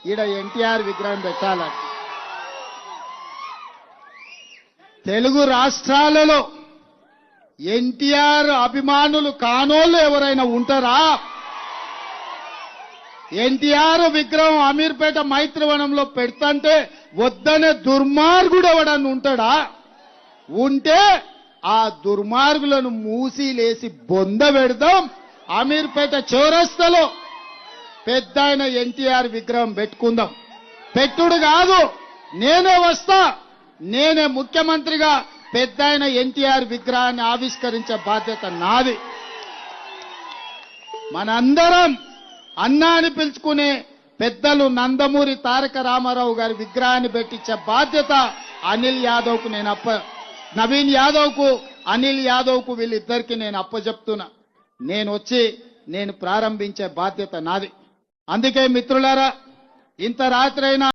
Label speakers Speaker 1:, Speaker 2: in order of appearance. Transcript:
Speaker 1: ఈడ ఎన్టీఆర్ విగ్రహం పెట్టాలని. తెలుగు రాష్ట్రాలలో ఎన్టీఆర్ అభిమానులు కానోళ్ళు ఎవరైనా ఉంటారా? ఎన్టీఆర్ విగ్రహం అమీర్పేట మైత్రివనంలో పెడతంటే వద్దనే దుర్మార్గుడు ఎవడన్నా ఉంటాడా? ఉంటే ఆ దుర్మార్గులను మూసిలేసి బొంద పెడదాం. అమీర్పేట చౌరస్తాలో పెద్ద ఆయన ఎన్టీఆర్ విగ్రహం పెట్టుకుందాం. పెట్టుడు కాదు, నేనే వస్తా, నేనే ముఖ్యమంత్రిగా పెద్ద ఆయన ఎన్టీఆర్ విగ్రహాన్ని ఆవిష్కరించే బాధ్యత నాది. మనందరం అన్నా అని పిలుచుకునే పెద్దలు నందమూరి తారక రామారావు గారి విగ్రహాన్ని పెట్టించే బాధ్యత అనిల్ యాదవ్కు నవీన్ యాదవ్కు అనిల్ యాదవ్కు వీళ్ళిద్దరికి నేను అప్పచెప్తున్నా. నేను ప్రారంభించే బాధ్యత నాది. అందుకే మిత్రులారా, ఇంత రాత్రైనా